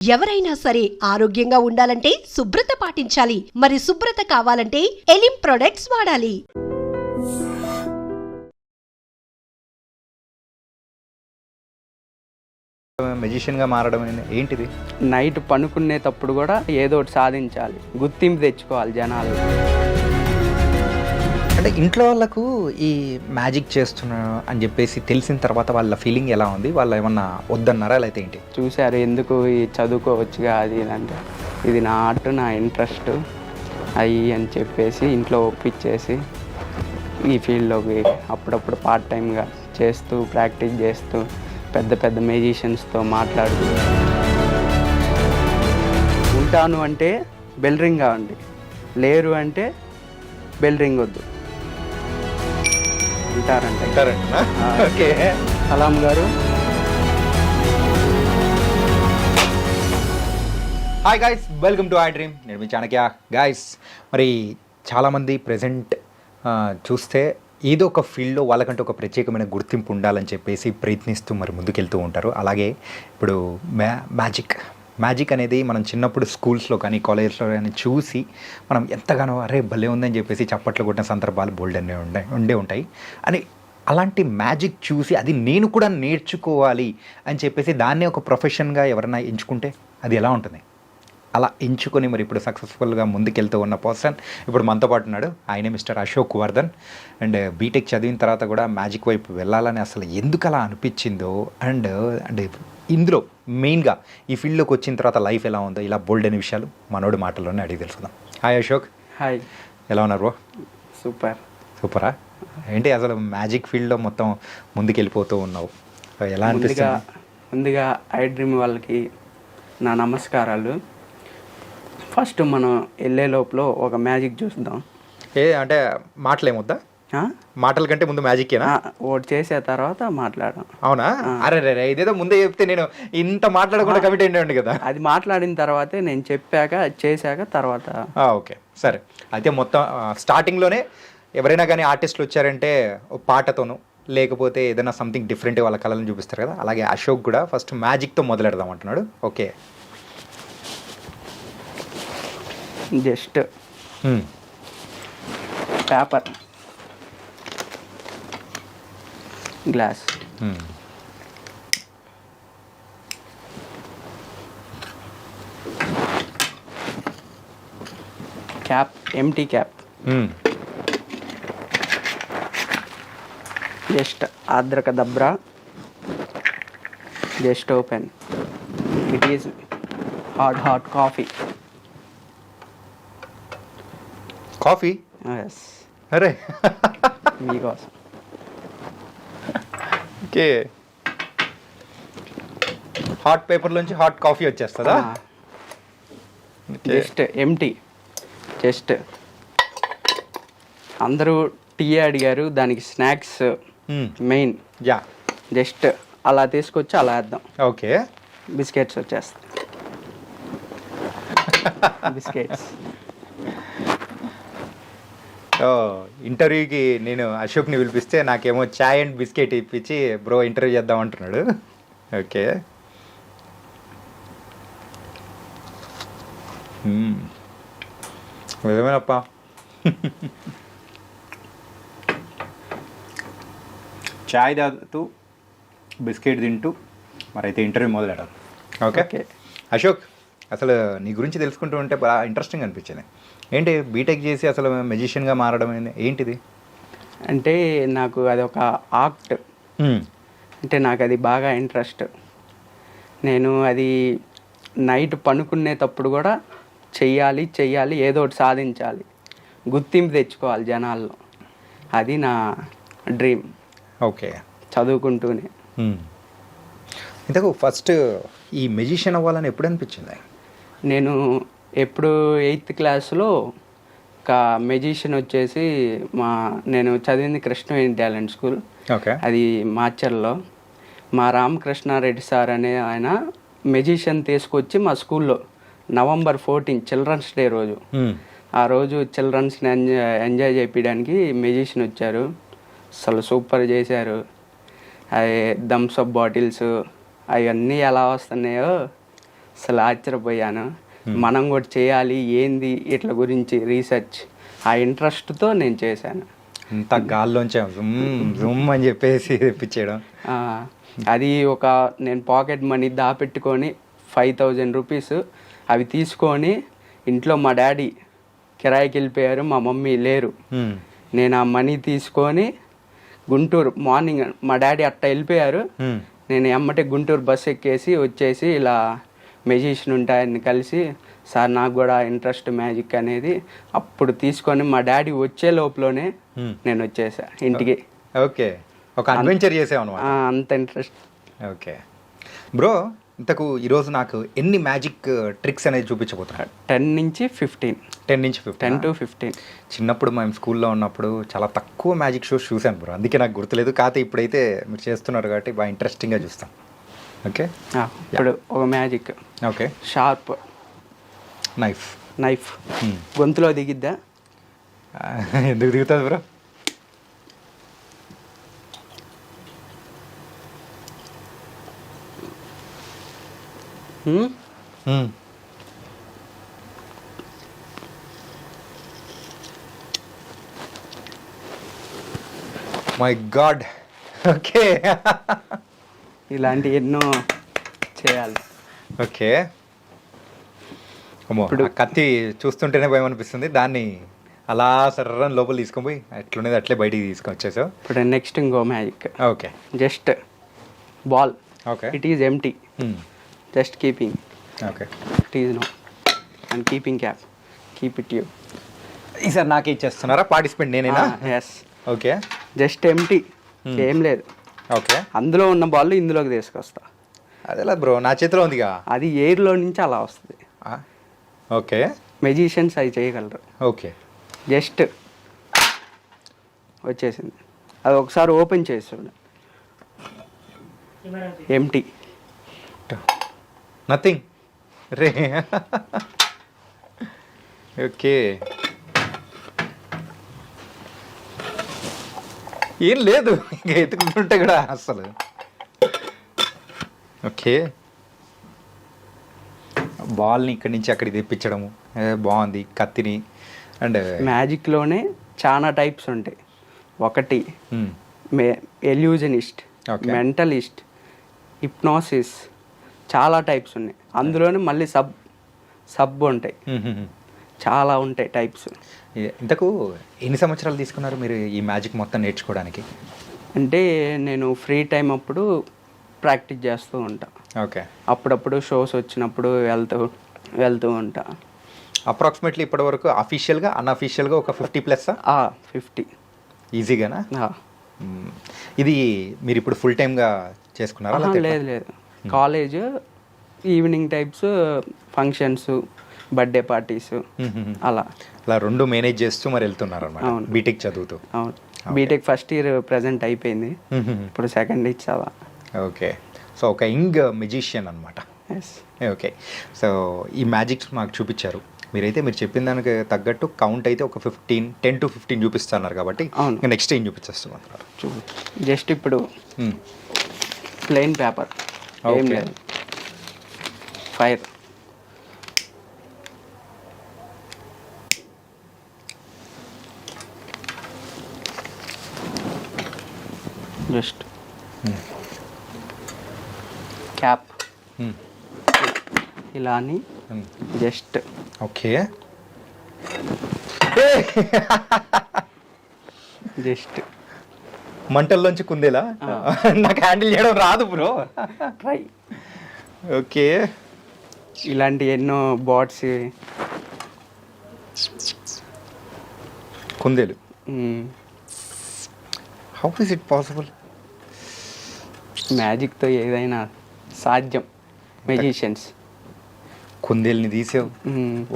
ఎవరైనా సరే ఆరోగ్యంగా ఉండాలంటే శుభ్రత పాటించాలి. మరి శుభ్రత కావాలంటే ఎలిం ప్రొడక్ట్స్ వాడాలి. మెజిషియన్గా మారడం ఏంటిది? నైట్ పనుకునేటప్పుడు కూడా ఏదో ఒకటి సాధించాలి, గుర్తింపు తెచ్చుకోవాలి జనాలు. అంటే ఇంట్లో వాళ్ళకు ఈ మ్యాజిక్ చేస్తున్నా అని చెప్పేసి తెలిసిన తర్వాత వాళ్ళ ఫీలింగ్ ఎలా ఉంది? వాళ్ళు ఏమన్నా వద్దన్నారా లేకపోతే ఏంటి? చూశారు ఎందుకు ఈ చదువుకోవచ్చుగా అది అంటే ఇది నా ఆర్ట్, నా ఇంట్రెస్ట్ అయ్యి అని చెప్పేసి ఇంట్లో ఒప్పించేసి ఈ ఫీల్డ్లోకి అప్పుడప్పుడు పార్ట్ టైంగా చేస్తూ ప్రాక్టీస్ చేస్తూ పెద్ద పెద్ద మ్యూజిషియన్స్తో మాట్లాడుతూ ఉంటాను అంటే బెల్ రింగ్ కావండి, లేరు అంటే బెల్ రింగ్ వద్దు ఉంటారంటే. ఓకే, సలాం గారు. Hi guys, welcome to I dream. నేను మీ చాణక్య. గాయ్స్, మరి చాలామంది ప్రజెంట్ చూస్తే ఏదో ఒక ఫీల్డ్లో వాళ్ళకంటే ఒక ప్రత్యేకమైన గుర్తింపు ఉండాలని చెప్పేసి ప్రయత్నిస్తూ మరి ముందుకెళ్తూ ఉంటారు. అలాగే ఇప్పుడు మ్యాజిక్ అనేది మనం చిన్నప్పుడు స్కూల్స్లో కానీ కాలేజెస్లో కానీ చూసి మనం ఎంతగానో అరే భలే ఉందని చెప్పేసి చప్పట్లు కొట్టిన సందర్భాలు బోల్డ్ ఉండే ఉంటాయి. అని అలాంటి మ్యాజిక్ చూసి అది నేను కూడా నేర్చుకోవాలి అని చెప్పేసి దాన్నే ఒక ప్రొఫెషన్గా ఎవరైనా ఎంచుకుంటే అది ఎలా ఉంటుంది? అలా ఎంచుకొని మరి ఇప్పుడు సక్సెస్ఫుల్గా ముందుకెళ్తూ ఉన్న పర్సన్ ఇప్పుడు మనతో పాటు ఉన్నాడు. ఆయనే mister Ashok Vardhan. And B Tech చదివిన తర్వాత కూడా మ్యాజిక్ వైపు వెళ్ళాలని అసలు ఎందుకు అలా అనిపించిందో అండ్ ఇందులో మెయిన్గా ఈ ఫీల్డ్లోకి వచ్చిన తర్వాత లైఫ్ ఎలా ఉందో ఇలా బోల్డ్ అనే విషయాలు మనోడి మాటల్లోనే అడిగి తెలుసుకుందాం. హాయ్ అశోక్. హాయ్, ఎలా ఉన్నారు బ్రో? సూపరా? ఏంటి అసలు మ్యాజిక్ ఫీల్డ్లో మొత్తం ముందుకెళ్ళిపోతూ ఉన్నావు, ఎలా అనిపిస్తుంది? ముందుగా ఐ డ్రీమ్ వాళ్ళకి నా నమస్కారాలు. ఫస్ట్ మనం వెళ్ళే లోపల ఒక మ్యాజిక్ చూద్దాం. అంటే మాటలేమొద్దా? మాటల కంటే ముందు మ్యాజిక్కేనా? ఓట్ చేసే తర్వాత మాట్లాడడం. అవునా? అరే రే, ఇదేదో ముందే చెప్తే నేను ఇంత మాట్లాడకుండా కమిట్ అయ్యండి కదా. అది మాట్లాడిన తర్వాతే నేను చెప్పాక చేశాక తర్వాత. ఓకే, సరే. అయితే మొత్తం స్టార్టింగ్లోనే ఎవరైనా కానీ ఆర్టిస్టులు వచ్చారంటే పాటతోనూ లేకపోతే ఏదైనా సంథింగ్ డిఫరెంట్ వాళ్ళ కళలను చూపిస్తారు కదా, అలాగే అశోక్ కూడా ఫస్ట్ మ్యాజిక్తో మొదలెడదాం అంటున్నాడు. Okay, just paper, glass, cap, empty cap, just abracadabra, just open. It is hot coffee. Yes, అరే మీకోసం. ఓకే, హాట్ పేపర్లోంచి హాట్ కాఫీ వచ్చేస్తుందా? Just empty. జస్ట్ అందరూ టీ అడిగారు, దానికి స్నాక్స్ మెయిన్. యా, జస్ట్ అలా తీసుకొచ్చి అలా వేద్దాం. ఓకే, బిస్కెట్స్ వచ్చేస్తాయి. బిస్కెట్స్. ఇంటర్వ్యూకి నేను అశోక్ని పిలిపిస్తే నాకేమో చాయ్ అండ్ బిస్కెట్ ఇప్పించి బ్రో ఇంటర్వ్యూ చేద్దాం అంటున్నాడు. ఓకే, నిజమేనప్పా. చాయ్ తాగుతూ బిస్కెట్ తింటూ మరైతే ఇంటర్వ్యూ మొదలెడదాం. ఓకే అశోక్, అసలు నీ గురించి తెలుసుకుంటూ ఉంటే బాగా ఇంట్రెస్టింగ్ అనిపించింది. ఏంటి బీటెక్ చేసి అసలు మెజిషియన్గా మారడం ఏంటిది? అంటే నాకు అది ఒక ఆర్ట్. అంటే నాకు అది బాగా ఇంట్రెస్ట్. నేను అది నైట్ పనుకునేటప్పుడు కూడా చెయ్యాలి, ఏదో ఒకటి సాధించాలి, గుర్తింపు తెచ్చుకోవాలి జనాల్లో. అది నా డ్రీమ్. ఓకే, చదువుకుంటూనే. ఇంతకు ఫస్ట్ ఈ మెజిషియన్ అవ్వాలని ఎప్పుడు అనిపించింది? నేను ఎప్పుడు 8th క్లాస్లో ఒక మెజిషియన్ వచ్చేసి నేను చదివింది కృష్ణవేణి టాలెంట్ స్కూల్. ఓకే, అది మాచర్లో. మా రామకృష్ణారెడ్డి సార్ అనే ఆయన మెజిషియన్ తీసుకొచ్చి మా స్కూల్లో November 14 చిల్డ్రన్స్ డే రోజు, ఆ రోజు చిల్డ్రన్స్ని ఎంజాయ్ చేయడానికి మెజిషియన్ వచ్చారు. అసలు సూపర్ చేశారు. అవి థమ్స్ అప్ బాటిల్స్ అవన్నీ ఎలా వస్తున్నాయో అసలు ఆశ్చర్యపోయాను. మనం కూడా చేయాలి ఏంది ఇట్లా గురించి రీసెర్చ్, ఆ ఇంట్రెస్ట్తో నేను చేశాను. ఇంత గాల్లోంచే జుమ్ జుమ్ అని చెప్పేసి తెప్పించేయడం. అది ఒక నేను పాకెట్ మనీ దాపెట్టుకొని 5,000 రూపీస్ అవి తీసుకొని ఇంట్లో మా డాడీ కిరాయికి వెళ్ళిపోయారు, మా మమ్మీ లేరు. నేను ఆ మనీ తీసుకొని గుంటూరు మార్నింగ్ మా డాడీ అట్ట వెళ్ళిపోయారు. నేను ఎమ్మటే గుంటూరు బస్ ఎక్కేసి వచ్చేసి ఇలా మెజిషియన్ ఉంటాయని కలిసి, సార్ నాకు కూడా ఇంట్రెస్ట్ మ్యాజిక్ అనేది అప్పుడు తీసుకొని మా డాడీ వచ్చే లోపలనే నేను వచ్చేసా ఇంటికి. ఓకే, ఒక అడ్వెంచర్ చేసావు అనమాట. అంత ఇంట్రెస్ట్. ఓకే బ్రో, ఇంతకు ఈరోజు నాకు ఎన్ని మ్యాజిక్ ట్రిక్స్ అనేది చూపించబోతున్నాడు? 10 నుంచి 15. 10 నుంచి 15. 10 to 15. చిన్నప్పుడు మేము స్కూల్లో ఉన్నప్పుడు చాలా తక్కువ మ్యాజిక్ షోస్ చూశాను బ్రో, అందుకే నాకు గుర్తులేదు. కాకపోతే ఇప్పుడైతే మీరు చేస్తున్నారు కాబట్టి బాగా ఇంట్రెస్టింగ్గా చూస్తాం. ఓకే, ఇప్పుడు ఒక మ్యాజిక్. ఓకే, షార్ప్ నైఫ్ గొంతులో దిగిద్దా? ఎందుకు దిగుతుంది బ్రో? My God. ఓకే, ఇలాంటి ఎన్నో చేయాలి. ఓకే, ఇప్పుడు కత్తి చూస్తుంటేనే భయం అనిపిస్తుంది, దాన్ని అలా సర్రని లోపల తీసుకొని పోయి ఎట్లున్నది అట్లే బయటికి తీసుకొని వచ్చేసావు. ఇప్పుడు నెక్స్ట్ ఇంకో magic. Okay, just ball, okay, it is empty, just keeping, okay, it is no and keeping cap, keep it you. ఈసారి నాకే ఇచ్చేస్తున్నారా పార్టిసిపెంట్ నేనేనా? ఎస్. ఓకే, జస్ట్ ఎంటీ, ఏం లేదు. ఓకే, అందులో ఉన్న బాల్ ఇందులోకి తీసుకొస్తా. అదేలా బ్రో, నా చేతిలో ఉందిగా. అది ఎయిర్లో నుంచి అలా వస్తుంది. ఓకే, మెజిషియన్స్ అవి చేయగలరు. ఓకే, జస్ట్ వచ్చేసింది. అది ఒకసారి ఓపెన్ చేసి చూడండి, ఎంటీ, నథింగ్ రే. ఓకే, ఏం లేదు, ఇంకా ఎత్తుకుంటుంటే కూడా అసలు. ఓకే, బాల్ని ఇక్కడి నుంచి అక్కడికి తెప్పించడము బాగుంది. కత్తిని అండ్ మ్యాజిక్లోనే చాలా టైప్స్ ఉంటాయి. ఒకటి ఎల్యూజనిస్ట్, మెంటలిస్ట్, హిప్నాసిస్, చాలా టైప్స్ ఉన్నాయి. అందులోనే మళ్ళీ సబ్ ఉంటాయి, చాలా ఉంటాయి టైప్స్. ఇంతకు ఎన్ని సంవత్సరాలు తీసుకున్నారు మీరు ఈ మ్యాజిక్ మొత్తం నేర్చుకోవడానికి? అంటే నేను ఫ్రీ టైం అప్పుడు ప్రాక్టీస్ చేస్తూ ఉంటా. ఓకే, అప్పుడప్పుడు షోస్ వచ్చినప్పుడు వెళ్తూ ఉంటా. అప్రాక్సిమేట్లీ ఇప్పటి వరకు అఫీషియల్గా అన్అఫీషియల్గా ఒక 50+? 50 ఈజీగానా? ఇది మీరు ఇప్పుడు ఫుల్ టైమ్గా చేసుకున్నారా? లేదు, college evening types, functions, birthday parties, అలా రెండు మేనేజ్ చేస్తూ మరి వెళ్తున్నారు అన్నమాట. బీటెక్ చదువుతూ? అవును, బీటెక్ ఫస్ట్ ఇయర్ ప్రజెంట్ అయిపోయింది, ఇప్పుడు సెకండ్ ఇయర్ చదవాలి. ఓకే, సో ఒక యంగ్ మెజిషియన్ అనమాట. ఓకే, సో ఈ మ్యాజిక్స్ మాకు చూపించారు మీరైతే. మీరు చెప్పిన దానికి తగ్గట్టు కౌంట్ అయితే ఒక 10 to 15 చూపిస్తున్నారు కాబట్టి నెక్స్ట్ ఏం చూపించేస్తున్నారు? జస్ట్ ఇప్పుడు ప్లెయిన్ పేపర్, ఏం లేదు, ఫైర్, జస్ట్ క్యాప్ ఇలా అని జస్ట్. ఓకే, జస్ట్ మంటల్లోంచి కుందేలా? నాకు హ్యాండిల్ చేయడం రాదు బ్రో, ట్రై. ఓకే, ఇలాంటి ఎన్నో బాట్స్, కుందేలు. How is it possible? మ్యాజిక్తో ఏదైనా సాధ్యం. మెజిషియన్స్ కుందేల్ని తీసావు,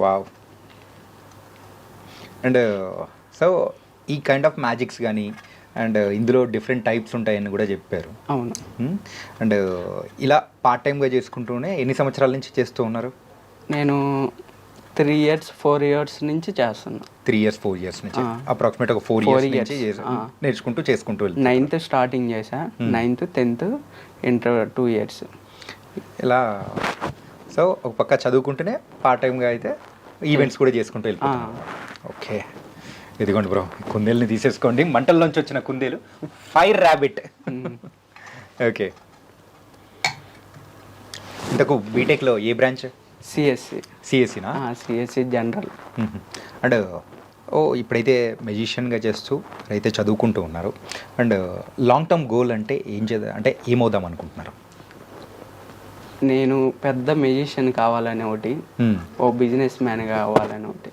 వావ్. అండ్ సో ఈ కైండ్ ఆఫ్ మ్యాజిక్స్ కానీ అండ్ ఇందులో డిఫరెంట్ టైప్స్ ఉంటాయని కూడా చెప్పారు. అవును. అండ్ ఇలా పార్ట్ టైమ్గా చేసుకుంటూనే ఎన్ని సంవత్సరాల నుంచి చేస్తూ ఉన్నారు? నేను 3 years 4 years నుంచి చేస్తున్నా. 3 years 4 years నుంచి అప్రాక్సిమేట్ ఒక 4 years నుంచి నేర్చుకుంటూ చేసుకుంటూ వెళ్ళి 9th స్టార్టింగ్ చేసా, 9th 10th ఇంటర్ 2 years. ఇలా సో ఒక పక్క చదువుకుంటూనే పార్ట్ టైంగా అయితే ఈవెంట్స్ కూడా చేసుకుంటూ వెళ్ళిపోతాం. ఓకే, ఇదిగోండి బ్రో, కుందేలుని తీసేసుకోండి, మంటల్లోంచి వచ్చిన కుందేలు, ఫైర్ ర్యాబిట్. ఓకే, ఇంతకు బీటెక్లో ఏ బ్రాంచ్? సిఎస్సి. సిఎస్సినా? CSC general. అండ్ ఇప్పుడైతే మెజిషియన్గా చేస్తూ అయితే చదువుకుంటూ ఉన్నారు. అండ్ లాంగ్ టర్మ్ గోల్ అంటే అంటే ఏమవుదాం అనుకుంటున్నారు? నేను పెద్ద మ్యూజిషియన్ కావాలని ఒకటి, ఓ బిజినెస్ మ్యాన్ కావాలని ఒకటి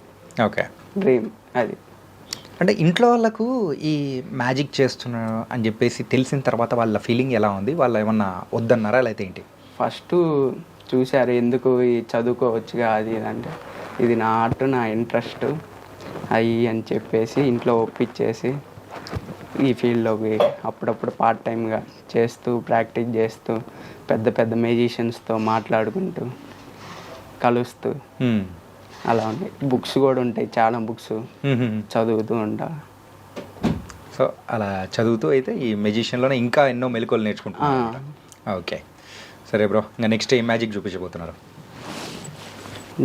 ఓకే, డ్రీమ్ అది. అంటే ఇంట్లో వాళ్ళకు ఈ మ్యాజిక్ చేస్తున్నారు అని చెప్పేసి తెలిసిన తర్వాత వాళ్ళ ఫీలింగ్ ఎలా ఉంది? వాళ్ళు ఏమన్నా వద్దన్నారా లేకపోతే ఏంటి? ఫస్ట్ చూశారు, ఎందుకు ఈ చదువుకోవచ్చుగా అది ఇది అంటే, ఇది నా ఆర్ట్, నా ఇంట్రెస్ట్ అయ్యి అని చెప్పేసి ఇంట్లో ఒప్పించేసి ఈ ఫీల్డ్లోకి అప్పుడప్పుడు పార్ట్ టైంగా చేస్తూ ప్రాక్టీస్ చేస్తూ పెద్ద పెద్ద మ్యూజిషియన్స్తో మాట్లాడుకుంటూ కలుస్తూ అలా ఉన్నాయి. బుక్స్ కూడా ఉంటాయి, చాలా బుక్స్ చదువుతూ ఉంటా. సో అలా చదువుతూ అయితే ఈ మెజిషియన్లోనే ఇంకా ఎన్నో మెలకువలు నేర్చుకుంటున్నాను. ఓకే, సరే బ్రో, ఇంకా నెక్స్ట్ ఏం మ్యాజిక్ చూపించబోతున్నారు?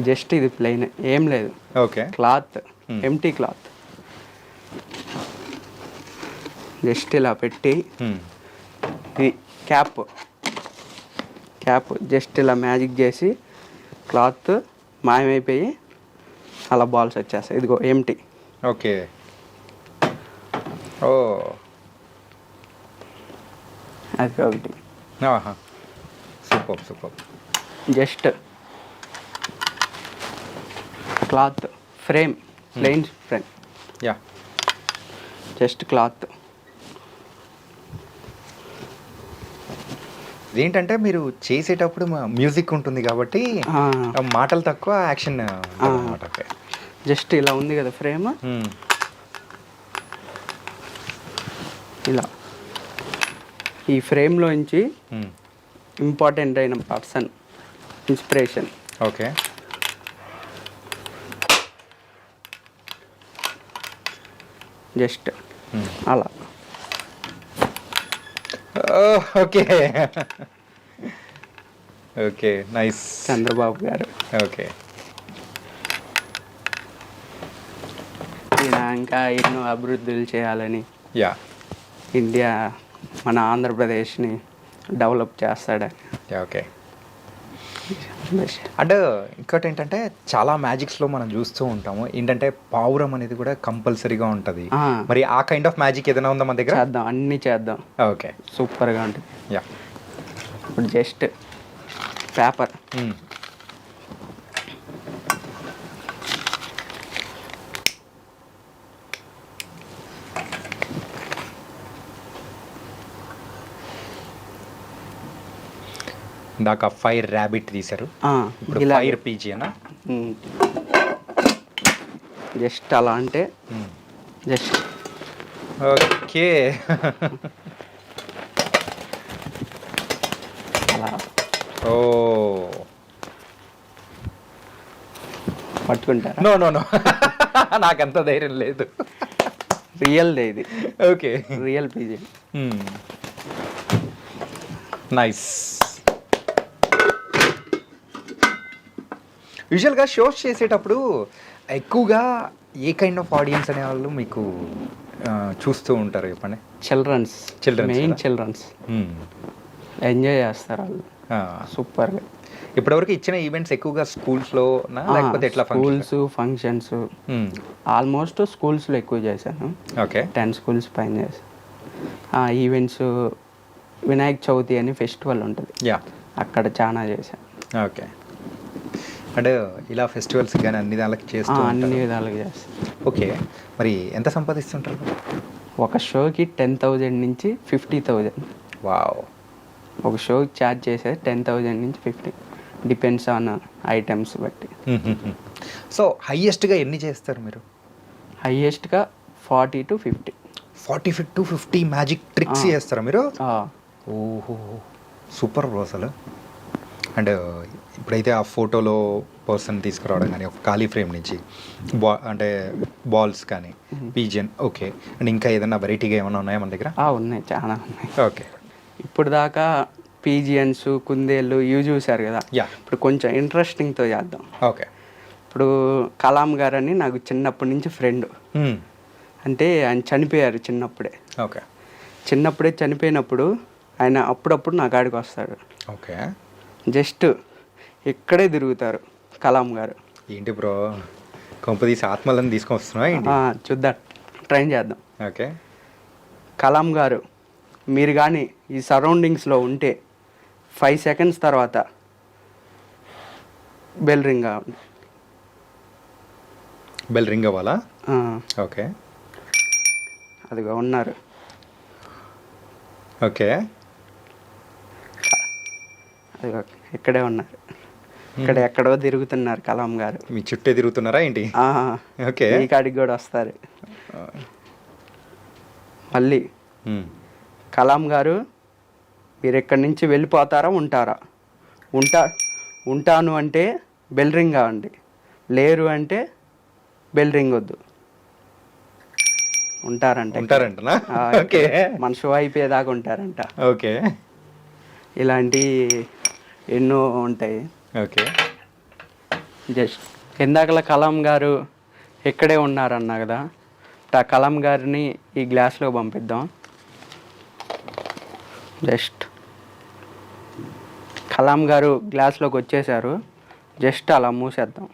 జస్ట్ ఇది ప్లెయిన్, ఏం లేదు. Okay, cloth, empty cloth just ఇలా పెట్టి ఇది క్యాప్ జస్ట్ ఇలా మ్యాజిక్ చేసి క్లాత్ మాయమైపోయి అలా బాల్స్ వచ్చేస్తాయి. ఇదిగో ఎంటీ. ఓకే, ఓ అది ఒకటి. Super super. Just cloth frame, plain frame, yeah, just cloth. ఏంటంటే మీరు చేసేటప్పుడు మ్యూజిక్ ఉంటుంది కాబట్టి మాటలు తక్కువ, యాక్షన్ అన్నమాట. జస్ట్ ఇలా ఉంది కదా ఫ్రేమ్, ఇలా ఈ ఫ్రేమ్లోంచి ఇంపార్టెంట్ అయిన పర్సన్ ఇన్స్పిరేషన్. ఓకే, జస్ట్ అలా. Okay okay, nice. చంద్రబాబు గారు. ఓకే, ఈయన ఇంకా ఎన్నో అభివృద్ధులు చేయాలని, యా, ఇండియా మన ఆంధ్రప్రదేశ్ని డెవలప్ చేస్తాడని. ఓకే. అంటే ఇంకోటి ఏంటంటే చాలా మ్యాజిక్స్లో మనం చూస్తూ ఉంటాము ఏంటంటే పావురం అనేది కూడా కంపల్సరీగా ఉంటుంది. మరి ఆ కైండ్ ఆఫ్ మ్యాజిక్ ఏదైనా ఉందా మన దగ్గర? చేద్దాం, అన్నీ చేద్దాం. ఓకే, సూపర్గా ఉంటుంది. యా, ఇప్పుడు జస్ట్ పేపర్, ఇందాక ఫైర్ ర్యాబిట్ తీశారు, ఇప్పుడు ఫైర్ పీజీ అనా? జస్ట్ అలా అంటే జస్ట్ ఓకే. అలా ఓ, పట్టుకుంటారా? నో నో నో, నాకంత ధైర్యం లేదు. రియల్దే ఇది. Okay, real PG. నైస్. యూజువల్గా షోస్ చేసేటప్పుడు ఎక్కువగా ఏ కైండ్ ఆఫ్ ఆడియన్స్ అనేవాళ్ళు మీకు చూస్తూ ఉంటారు చెప్పండి? చిల్డ్రన్స్, మెయిన్ చిల్డ్రన్స్ ఎంజాయ్ చేస్తారు వాళ్ళు సూపర్గా. ఇప్పటివరకు ఇచ్చిన ఈవెంట్స్ ఎక్కువగా స్కూల్స్లో లేకపోతే ఎట్లా? స్కూల్స్ ఫంక్షన్స్, ఆల్మోస్ట్ స్కూల్స్లో ఎక్కువ చేశాను. ఓకే, 10 స్కూల్స్ పైన చేశాను. ఈవెంట్స్ వినాయక చవితి అని ఫెస్టివల్ ఉంటుంది, యా, అక్కడ చాలా చేశాను. ఓకే, అంటే ఇలా ఫెస్టివల్స్ కానీ అన్ని దానికి చేస్తూ అన్ని విధాలుగా చేస్తాను. ఓకే, మరి ఎంత సంపాదిస్తుంటారు? ఒక షోకి 10,000 నుంచి 50,000. వావ్. ఒక షోకి ఛార్జ్ చేసేది 10,000 నుంచి 50, డిపెండ్స్ ఆన్ ఐటమ్స్ బట్టి. సో హైయెస్ట్గా ఎన్ని చేస్తారు మీరు? హైయెస్ట్గా 40 to 50. 40 to 50 మ్యాజిక్ ట్రిక్స్ చేస్తారా మీరు? ఓహో, సూపర్ బ్రో అసలు. అండ్ ఇప్పుడైతే ఆ ఫోటోలో పర్సన్ తీసుకురావడం కానీ ఒక ఖాళీ ఫ్రేమ్ నుంచి అంటే బాల్స్ కానీ పీజియన్, ఓకే, అండ్ ఇంకా ఏదైనా వెరైటీగా ఏమైనా ఉన్నాయా మన దగ్గర? ఉన్నాయి, చాలా ఉన్నాయి. ఓకే, ఇప్పుడు దాకా పీజియన్స్ కుందేళ్ళు ఇవి చూశారు కదా, యా ఇప్పుడు కొంచెం ఇంట్రెస్టింగ్తో చేద్దాం. ఓకే. ఇప్పుడు కలాం గారు అని నాకు చిన్నప్పటి నుంచి ఫ్రెండ్. అంటే ఆయన చనిపోయారు చిన్నప్పుడే. ఓకే. చిన్నప్పుడే చనిపోయినప్పుడు ఆయన అప్పుడప్పుడు నా కాడికి వస్తాడు. ఓకే. జస్ట్ ఇక్కడే తిరుగుతారు కలాం గారు. ఏంటి బ్రో కొంపదీసి ఆత్మలను తీసుకొని వస్తున్నా ఏంటి? చూద్దాం, ట్రైన్ చేద్దాం. ఓకే. కలాం గారు మీరు కానీ ఈ సరౌండింగ్స్లో ఉంటే 5 సెకండ్స్ తర్వాత బెల్ రింగ్ అవ్వండి. బెల్ రింగ్ అవ్వాలా? ఓకే. అదిగో ఉన్నారు. ఓకే. అదిగో ఇక్కడే ఉన్నారు. ఇక్కడ ఎక్కడో తిరుగుతున్నారు కలాం గారు. మీ చుట్టే తిరుగుతున్నారా ఏంటి? ఓకే. ఈ కాడికి కూడా వస్తారు. మళ్ళీ కలాం గారు మీరు ఇక్కడి నుంచి వెళ్ళిపోతారా ఉంటారా? ఉంటాను అంటే బెల్ రింగ్ కావండి, లేరు అంటే బెల్ రింగ్ వద్దు. ఉంటారంటనా? ఓకే. మనసు అయిపోయేదాకా ఉంటారంట. ఓకే. ఇలాంటి ఎన్నో ఉంటాయి. ఓకే. జస్ట్ ఇందాకలా కలాం గారు ఇక్కడే ఉన్నారన్నా కదా, ఆ కలాం గారిని ఈ గ్లాస్లో పంపిద్దాం. జస్ట్ కలాం గారు గ్లాస్లోకి వచ్చేసారు. జస్ట్ అలా మూసేద్దాం.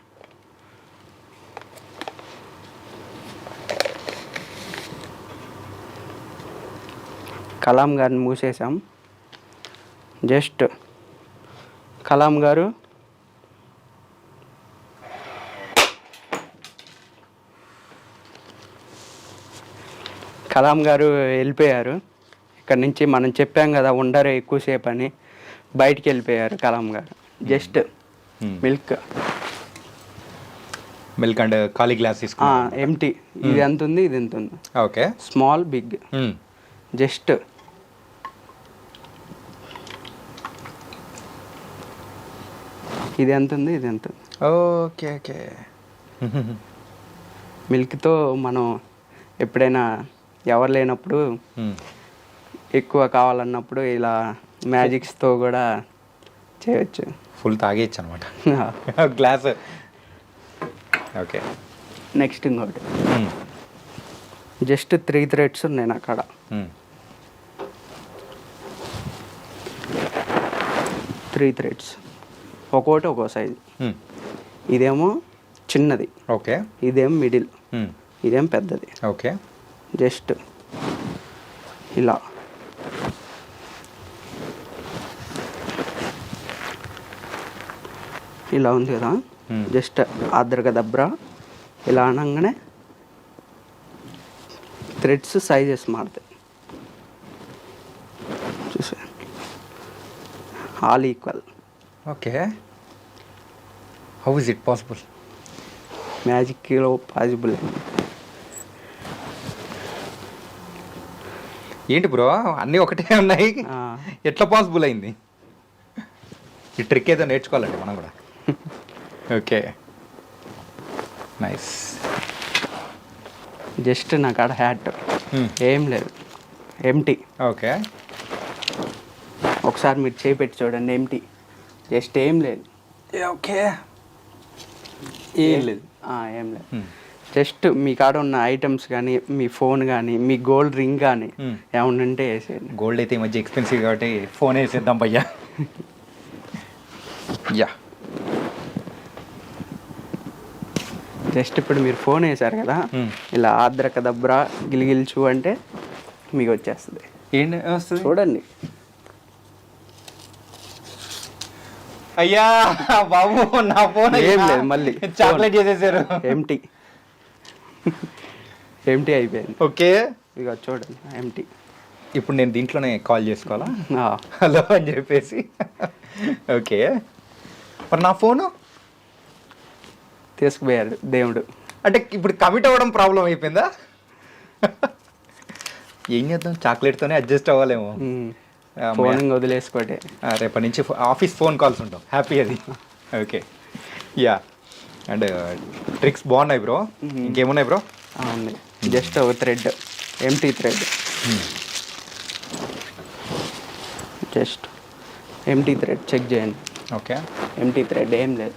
కలాం గారిని మూసేసాం. జస్ట్ కలాం గారు వెళ్ళిపోయారు. ఇక్కడ నుంచి మనం చెప్పాం కదా ఉండరు ఎక్కువసేపు అని, బయటికి వెళ్ళిపోయారు కలాం గారు. జస్ట్ మిల్క్ అండ్ ఖాళీ గ్లాస్ ఎంటీ. ఇది ఎంత ఉంది, ఇది ఎంత ఉంది. ఓకే. Small big. జస్ట్ ఇది ఎంత ఉంది, ఇది ఎంత ఉంది. ఓకే. ఓకే. మిల్క్తో మనం ఎప్పుడైనా ఎవరు లేనప్పుడు ఎక్కువ కావాలన్నప్పుడు ఇలా మ్యాజిక్స్తో కూడా చేయొచ్చు. ఫుల్ తాగేయచ్చు అనమాట గ్లాస్. ఓకే. నెక్స్ట్ ఇంకోటి జస్ట్ 3 థ్రెడ్స్ ఉన్నాయి నా కాడ. 3 థ్రెడ్స్ ఒక్కోటి ఒక్కో సైజు. ఇదేమో చిన్నది. ఓకే. ఇదేం మిడిల్, ఇదేం పెద్దది. ఓకే. జస్ట్ ఇలా ఇలా ఉంది కదా, జస్ట్ అద్రగదబ్రా ఇలా అనగానే థ్రెడ్స్ సైజెస్ మారుతాయి. చూసా, all equal. Okay. How is it possible? మ్యాజిక్లో పాసిబుల్. ఏంటి బ్రో అన్నీ ఒకటే ఉన్నాయి, ఎట్లా పాసిబుల్ అయింది? ఈ ట్రిక్ ఏదో నేర్చుకోవాలండి మనం కూడా. ఓకే. నైస్. జస్ట్ నా కాడ హ్యాట్ ఏం లేదు, ఎంటీ. ఓకే. ఒకసారి మీరు చేపెట్టి చూడండి, ఎంటీ. జస్ట్ ఏం లేదు. ఓకే. ఏం లేదు. జస్ట్ మీ కాడ ఉన్న ఐటమ్స్ కానీ, మీ ఫోన్ కానీ, మీ గోల్డ్ రింగ్ కానీ ఏమన్నా ఉంటే వేసేయండి. గోల్డ్ అయితే ఈ మధ్య ఎక్స్పెన్సివ్ కాబట్టి ఫోన్ వేసేద్దాం భయ్యా. యా. జస్ట్ ఇప్పుడు మీరు ఫోన్ వేసారు కదా, ఇలా ఆద్రకదబ్రా గిలిగిల్చు అంటే మీకు వచ్చేస్తుంది. ఏంటి వస్తుంది చూడండి. అయ్యా బాబు నా ఫోన్ ఏం లేదు, మళ్ళీ చాక్లెట్ చేసేసారు. ఎంటీ అయిపోయింది. ఓకే. ఇక చూడండి ఎంటీ. ఇప్పుడు నేను దీంట్లోనే కాల్ చేసుకోవాలా, హలో అని చెప్పేసి? ఓకే. మరి నా ఫోను తీసుకుపోయాడు దేవుడు. అంటే ఇప్పుడు కమిట్ అవ్వడం ప్రాబ్లం అయిపోయిందా? ఏం చేద్దాం, చాక్లెట్తోనే అడ్జస్ట్ అవ్వాలేమో. ఫోన్ వదిలేసుకోండి. రేపటి నుంచి ఆఫీస్ ఫోన్ కాల్స్ ఉంటాం, హ్యాపీ అది. ఓకే. యా. అండ్ ట్రిక్స్ బాగున్నాయి బ్రో. ఇంకేమున్నాయి బ్రో? ఉంది జస్ట్ ఒక thread, empty thread. Just empty thread check చేయండి. ఓకే. ఎంటీ థ్రెడ్ ఏం లేదు.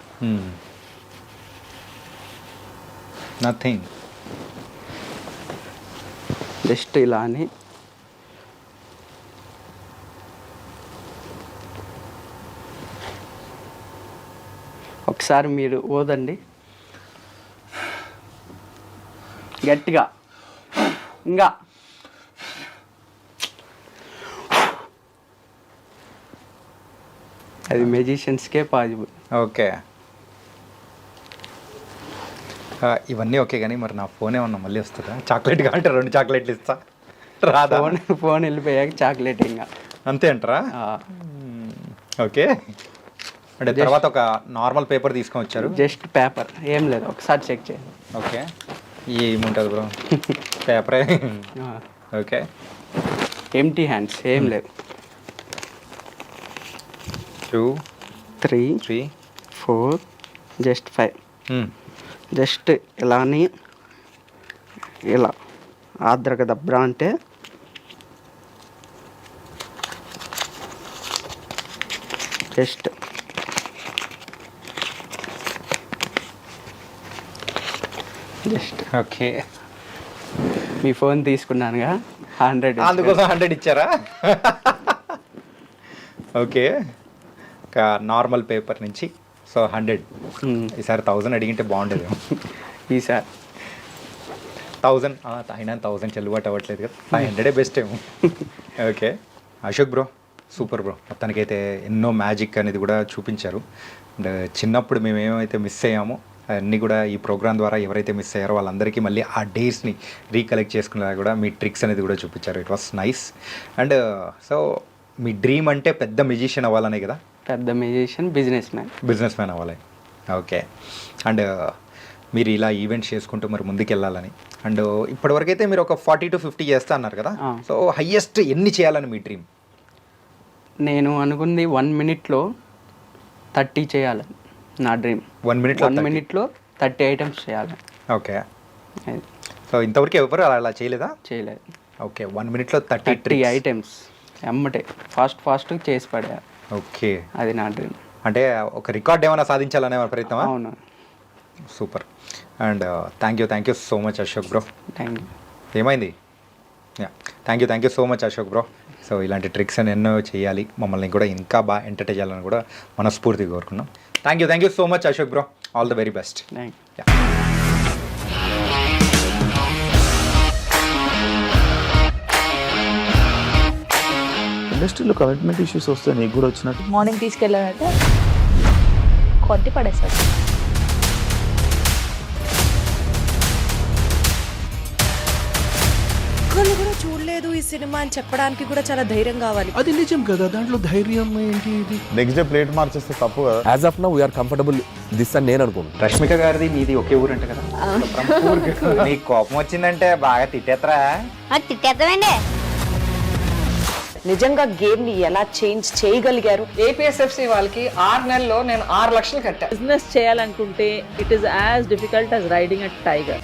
నథింగ్. జస్ట్ ఇలా అని ఒకసారి మీరు ఓదండి గట్టిగా. ఇంకా అది మెజిషియన్స్కే పాసిబుల్. ఓకే. ఇవన్నీ ఓకే కానీ మరి నా ఫోన్ ఏమన్నా మళ్ళీ వస్తుందా? చాక్లెట్ అంటే 2 చాక్లెట్లు ఇస్తా రాదా? ఫోన్ వెళ్ళిపోయాక చాక్లెట్ ఇంకా అంతే అంటారా? ఓకే. అంటే తర్వాత ఒక నార్మల్ పేపర్ తీసుకొని వచ్చారు. జస్ట్ పేపర్ ఏం లేదు, ఒకసారి చెక్ చేయండి. ఓకే. ఏముంటుంది బ్రో పేపరే. ఓకే. ఎంటీ హ్యాండ్స్ ఏం లేదు. 2 3 3 4 జస్ట్ 5. జస్ట్ ఇలా అని ఇలా ఆద్రక దబ్రా అంటే జస్ట్ ఓకే. మీ ఫోన్ తీసుకున్నానుగా 100. అందుకోసం 100 ఇచ్చారా? ఓకే. ఒక నార్మల్ పేపర్ నుంచి సో 100. ఈసారి 1000 అడిగింటే బాగుండేది. ఈసారి 1000 అయినా 1000 చెల్లుబాటు అవ్వట్లేదు కదా. 500 బెస్ట్ ఏమో. Okay. Ashok bro super bro. మొత్తానికైతే ఎన్నో మ్యాజిక్ అనేది కూడా చూపించారు. అండ్ చిన్నప్పుడు మేము ఏమైతే మిస్ అయ్యామో అన్నీ కూడా ఈ ప్రోగ్రామ్ ద్వారా ఎవరైతే మిస్ అయ్యారో వాళ్ళందరికీ మళ్ళీ ఆ డేస్ని రీకలెక్ట్ చేసుకునేలా కూడా మీ ట్రిక్స్ అనేది కూడా చూపించారు. It was nice. And so me dream అంటే పెద్ద మ్యూజిషియన్ అవ్వాలనే కదా? పెద్ద మ్యూజిషియన్, బిజినెస్ మ్యాన్ అవ్వాలి. ఓకే. అండ్ మీరు ఇలా ఈవెంట్స్ చేసుకుంటూ మరి ముందుకు వెళ్ళాలని. అండ్ ఇప్పటివరకు అయితే మీరు ఒక 40 to 50 చేస్తా అన్నారు కదా. సో హయ్యెస్ట్ ఎన్ని చేయాలని మీ డ్రీమ్? నేను అనుకుంది 1 minute 30 చేయాలని నా డ్రీమ్. 1 minute 30 ఐటమ్స్ చేయాలి. ఓకే. సో ఇంతవరకు ఎవరు అలా చేయలేదా? చేయలేదు. ఓకే. 1 minute 30 ఐటమ్స్ ఎమ్మటే ఫాస్ట్ చేసి పడేయాలి. ఓకే. అది నా డ్రీమ్. అంటే ఒక రికార్డ్ ఏమైనా సాధించాలనే ప్రయత్నమా? అవును. Super. And thank you so much Ashok bro. Thank you. ఏమైంది? Thank you so much Ashok bro. So ఇలాంటి ట్రిక్స్ అని ఎన్నో చేయాలి, మమ్మల్ని కూడా ఇంకా బాగా ఎంటర్టైన్ చేయాలని కూడా మనస్ఫూర్తిగా కోరుకున్నాం. Thank you so much Ashok bro. All the very best. Thank you. ఇండస్ట్రీలో కమిట్మెంట్ ఇష్యూస్ వస్తే నీకు కూడా వచ్చినట్టు? మార్నింగ్ తీసుకెళ్ళాడంటే కొట్టి పడేస్తాడు. ఒక్కళ్ళు కూడా చూడలేదు ఈ సినిమా అని చెప్పడానికి కూడా చాలా ధైర్యం కావాలి. అది నిజం కదా, దాంట్లో ధైర్యం ఏంటి? ఇది నెక్స్ట్ డే ప్లేట్ మార్చేస్తే తప్పు కదా. As of now we're comfortable this అని నేను అనుకుంటున్నాను. రష్మిక గారిది మీది ఒకే ఊరు అంట కదా? నీకు కోపం వచ్చిందంటే బాగా తిట్టేత్తరా? తిట్టేద్దామండి. నిజంగా గేమ్ ని ఎలా చేంజ్ చేయగలిగారు? ఏపీఎస్ఎఫ్సి వాళ్ళకి 6 నెలల్లో నేను 6 లక్షలు కట్టా. బిజినెస్ చేయాలనుకుంటే it is as difficult as riding a tiger.